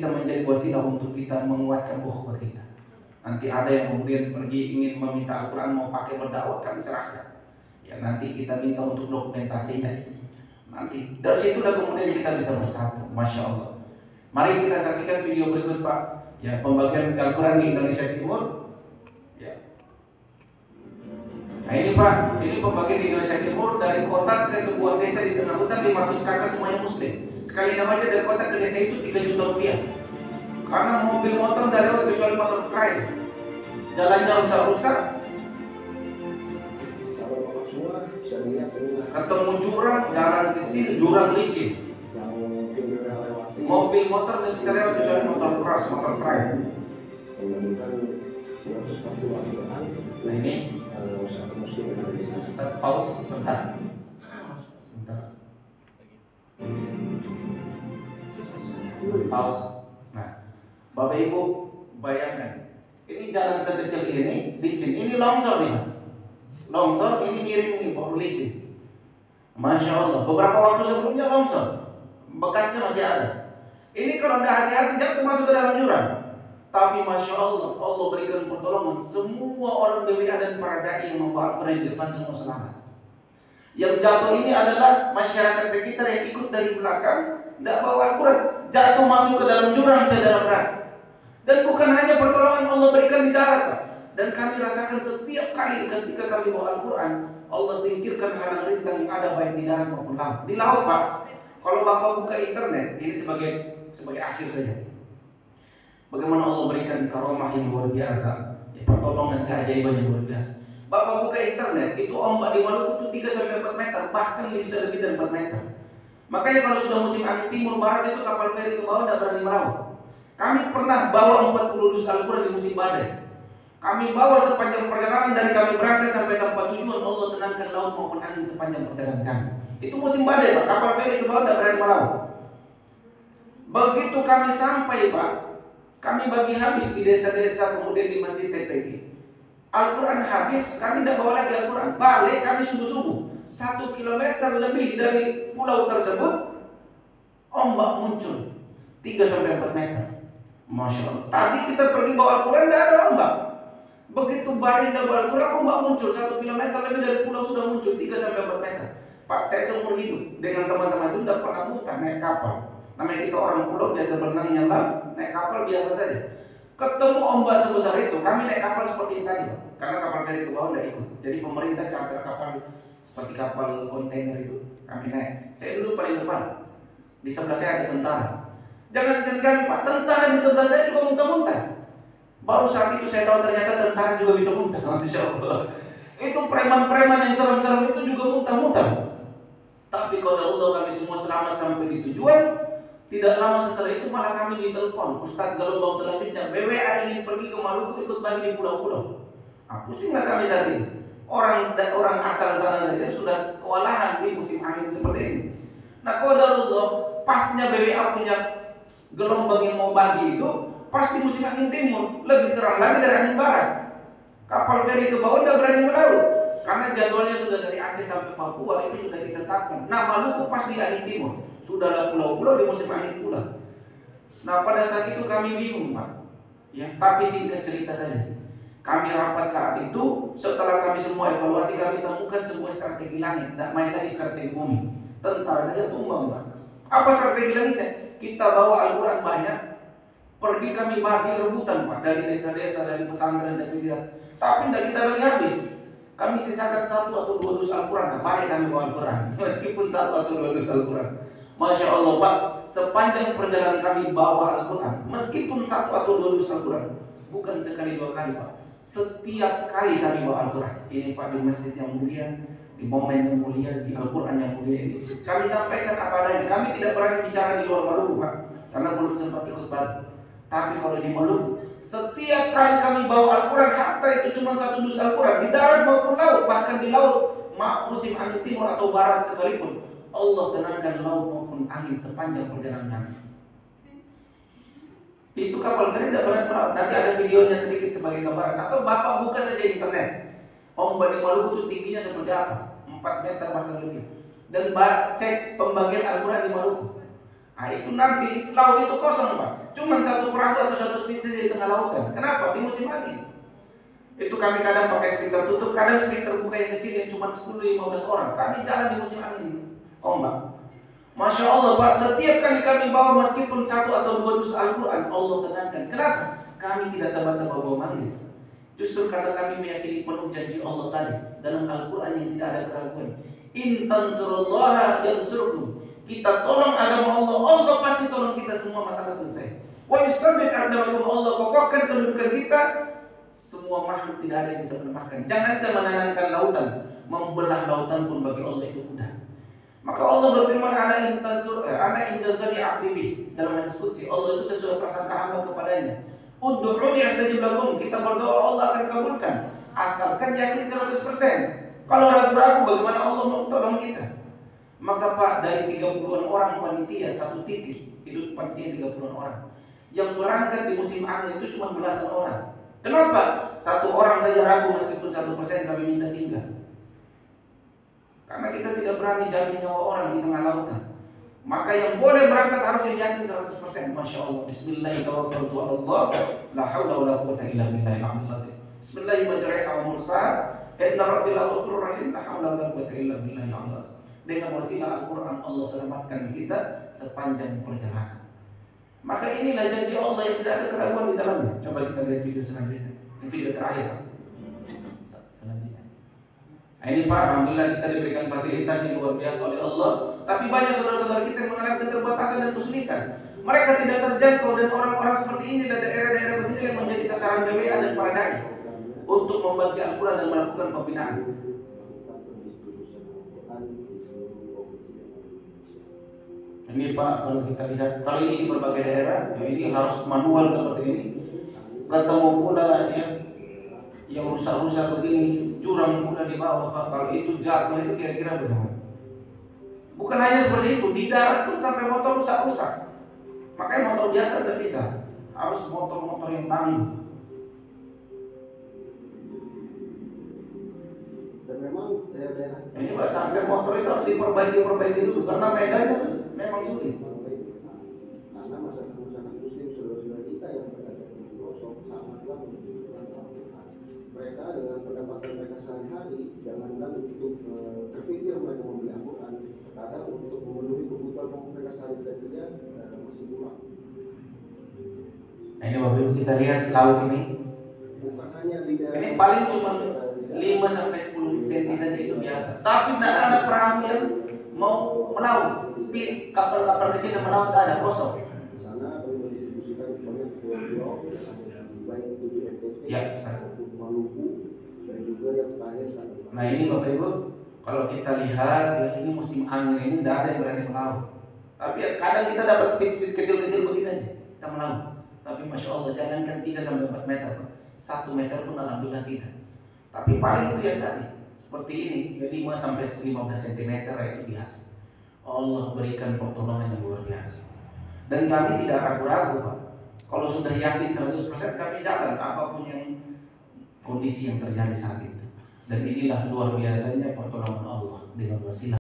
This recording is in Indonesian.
bisa menjadi wasilah untuk kita menguatkan ukhuwah kita. Nanti ada yang kemudian pergi ingin meminta Al-Quran mau pakai berdakwah, kami serahkan. Ya nanti kita minta untuk dokumentasinya. Nanti dari situlah kemudian kita bisa bersatu. Masya Allah. Mari kita saksikan video berikut Pak. Ya, pembagian Al-Quran di Indonesia Timur. Ya. Nah ini Pak, ini pembagian di Indonesia Timur dari kota ke sebuah desa di tengah hutan 500 kakak semuanya muslim. Sekali nama aja dari kota ke desa itu 3 juta rupiah. Karena mobil motor dari lewat kecuali motor trail. Jalannya rusak-rusak. Ketemu jurang, jalan kecil, jurang licin. Mobil motor tidak bisa lewat kecuali motor keras, motor trail. Nah ini pause sebentar. Pause. Nah, Bapak Ibu bayangkan, ini jalan sekecil ini licin, ini longsor nih, longsor ini miring nih, baru licin. Masya Allah, beberapa waktu sebelumnya longsor, bekasnya masih ada. Ini kalau tidak hati-hati jatuh masuk ke dalam jurang. Tapi Masya Allah, Allah berikan pertolongan. Semua orang BWA dan para dai yang membawa Al-Quran di depan semua selamat. Yang jatuh ini adalah masyarakat sekitar yang ikut dari belakang, tidak bawa Al-Quran, jatuh masuk ke dalam jurang cedera berat. Dan bukan hanya pertolongan Allah berikan di darat, Pak. Dan kami rasakan setiap kali ketika kami bawa Al-Quran, Allah singkirkan halang rintang yang ada baik di darat maupun laut. Di laut Pak, kalau Bapak buka internet, ini sebagai akhir saja. Bagaimana Allah berikan karomah yang luar biasa, ya, pertolongan keajaiban yang luar biasa. Bapak buka internet, itu ombak di Maluku itu 3-4 meter, bahkan bisa lebih dari 4 meter. Makanya kalau sudah musim angin timur barat itu kapal feri ke bawah tidak berani melaut. Kami pernah bawa 40 dus Al-Quran di musim badai. Kami bawa sepanjang perjalanan dari kami berangkat sampai tempat tujuan, Allah tenangkan laut maupun angin sepanjang perjalanan kami. Itu musim badai Pak, kapal feri ke bawah tidak berani melaut. Begitu kami sampai Pak, kami bagi habis di desa-desa kemudian di masjid TPG. Al-Quran habis, kami tidak bawa lagi Al-Quran. Balik kami sungguh-sungguh 1 kilometer lebih dari pulau tersebut, ombak muncul 3-4 meter. Masya Allah. Tadi kita pergi bawa Al-Quran, tidak ada ombak. Begitu baring bawa Al-Quran, ombak muncul 1 kilometer lebih dari pulau sudah muncul 3-4 meter. Pak, saya seumur hidup dengan teman-teman itu tidak pernah mutar naik kapal. Namanya kita orang pulau biasa berenang nyelam, naik kapal biasa saja. Ketemu ombak sebesar itu, kami naik kapal seperti ini tadi, karena kapal dari ke bawah tidak ikut. Jadi pemerintah charter kapal seperti kapal kontainer itu, kami naik. Saya dulu paling depan, di sebelah saya ada tentara. Jangan kami Pak, tentara di sebelah saya juga muntah-muntah. Baru saat itu saya tahu ternyata tentara juga bisa muntah. Masya Allah. Itu preman-preman yang serem-serem itu juga muntah-muntah. Tapi kalau Allah kami semua selamat sampai di tujuan. Tidak lama setelah itu malah kami ditelepon, Ustadz gelombang selanjutnya BWA ingin pergi ke Maluku ikut bagi di pulau-pulau. Pusinglah kami saat ini. Orang asal sana saja sudah kewalahan di musim angin seperti ini. Nah qadarullah, pasnya BWA punya gelombang yang mau bagi itu pas di musim angin timur, lebih seram lagi dari angin barat. Kapal feri ke bawah tidak berani melaut karena jadwalnya sudah dari Aceh sampai Papua itu sudah ditetapkan. Nah Maluku pas di angin timur. Sudahlah pulau-pulau di musim angin pula. Nah pada saat itu kami bingung Pak. Ya, tapi singkat cerita saja. Kami rapat saat itu, setelah kami semua evaluasi kami temukan sebuah strategi langit, tidak main lagi strategi bumi. Tentara saja tumbang Pak. Apa strategi langitnya? Kita bawa Al-Quran banyak, pergi kami bagi rebutan Pak dari desa-desa, dari pesantren dan wilayah. Tapi tidak kita bagi habis. Kami sisakan 1 atau 2 dus Al-Quran. Nah, balik kami bawa Al-Quran, meskipun 1 atau 2 dus Al-Quran. Masya Allah Pak, sepanjang perjalanan kami bawa Al-Quran, meskipun 1 atau 2 dus Al-Quran, bukan sekali 2 kali Pak, setiap kali kami bawa Al-Quran. Ini Pak di masjid yang mulia, di momen yang mulia, di Al-Quran yang mulia ini, kami sampaikan apa adanya. Kami tidak berani bicara di luar Maluku Pak, karena belum sempat ikut bagi. Tapi kalau di Maluku, setiap kali kami bawa Al-Quran, hatta itu cuma 1 dus Al-Quran, di darat maupun laut, bahkan di laut, musim angin timur atau barat sekalipun, Allah tenangkan laut maupun angin sepanjang perjalanan kami. Itu kapal feri tidak berani melaut. Nanti ada videonya sedikit sebagai gambaran. Atau Bapak buka saja internet. Ombak di Maluku itu tingginya seperti apa? 4 meter bahkan lebih. Dan cek pembagian Al-Quran di Maluku. Nah, itu nanti laut itu kosong Pak. Cuman satu perahu atau satu speed saja di tengah lautan. Kenapa? Di musim angin. Itu kami kadang pakai speed tertutup, kadang speed terbuka yang kecil yang cuma 10-15 orang. Kami jalan di musim angin, ombak. Masya Allah Pak, setiap kali kami bawa meskipun satu atau dua dus Al-Quran, Allah tenangkan. Kenapa? Kami tidak tebak-tebak bawa manggis. Justru karena kami meyakini penuh janji Allah tadi dalam Al-Quran yang tidak ada keraguan. In tansurullaha yansurkum. Kita tolong agama Allah, Allah pasti tolong kita, semua masalah selesai. Wa yusabbit aqdamakum, Allah kokohkan kedudukan kita. Semua makhluk tidak ada yang bisa melemahkan. Jangankan menenangkan lautan, membelah lautan pun bagi Allah itu mudah. Maka Allah berfirman, ana indazani abdi dalam hadis qudsi. Allah itu sesuai prasangka hamba kepadanya. Ud'uuni astajib lakum. Kita berdoa Allah akan kabulkan, asalkan yakin 100%. Kalau ragu-ragu bagaimana Allah mau tolong kita? Maka Pak, dari 30-an orang panitia satu titik, itu panitia 30-an orang yang berangkat di musim angin itu cuma belasan orang. Kenapa? Satu orang saja ragu meskipun 1%, kami minta tinggal. Karena kita tidak berani jamin nyawa orang di tengah lautan. Maka yang boleh berangkat harus yang yakin 100%. Masya Allah. Bismillahirrahmanirrahim. La hawla wa la quwwata illa billahil aliyyil azim. Bismillahirrahmanirrahim. Wa mursa. Inna rabbil ghafurur rahim. La hawla wa la quwwata illa billahil aliyyil azim. Dengan wasilah Al-Quran Allah selamatkan kita sepanjang perjalanan. Maka inilah janji Allah yang tidak ada keraguan di dalamnya. Coba kita lihat video selanjutnya. Ini video terakhir. Nah, ini Pak, alhamdulillah kita diberikan fasilitas yang luar biasa oleh Allah. Tapi banyak saudara-saudara kita yang mengalami keterbatasan dan kesulitan. Mereka tidak terjangkau, dan orang-orang seperti ini dan daerah-daerah begini yang menjadi sasaran BWA dan para dai untuk membagi Al-Quran dan melakukan pembinaan. Ini Pak, kalau kita lihat, kalau ini di berbagai daerah, ya ini harus manual seperti ini. Ketemu pula ya, yang rusak-rusak begini, jurang pula di bawah Pak. Kalau itu jatuh itu kira-kira bagaimana? Bukan hanya seperti itu, di darat pun sampai motor rusak-rusak. Makanya motor biasa tidak bisa, harus motor-motor yang tangguh. Dan memang daerah-daerah ini Pak, sampai motor itu harus diperbaiki dulu karena medannya memang sulit. Karena masyarakat muslim saudara-saudara kita yang berada di pelosok sangatlah membutuhkan Al-Quran. Mereka dengan pendapatan mereka sehari-hari, jangankan untuk terfikir mereka membeli Al-Quran, kadang untuk memenuhi kebutuhan mereka sehari-hari saja masih kurang. Nah, ini Bapak Ibu kita lihat laut ini. Bukan hanya di daerah ini paling cuma 5-10 cm saja itu biasa. Tapi tidak ada perahu yang mau melaut. Speed kapal-kapal kecil yang melaut tidak ada, kosong. Di sana kami mendistribusikan banyak pulau, baik itu di NTT, maupun Maluku, dan juga yang terakhir sana. Nah ini Bapak Ibu, kalau kita lihat ya, ini musim angin ini tidak ada yang berani melaut. Tapi kadang kita dapat speed kecil-kecil begini aja, kita melaut. Tapi Masya Allah, jangankan 3-4 meter, 1 meter pun alhamdulillah tidak. Tapi paling itu yang tadi, seperti ini, 5-15 cm itu biasa. Allah berikan pertolongan yang luar biasa. Dan kami tidak ragu-ragu Pak. Kalau sudah yakin 100% kami jalan apapun yang kondisi yang terjadi saat itu. Dan inilah luar biasanya pertolongan Allah dengan wasilah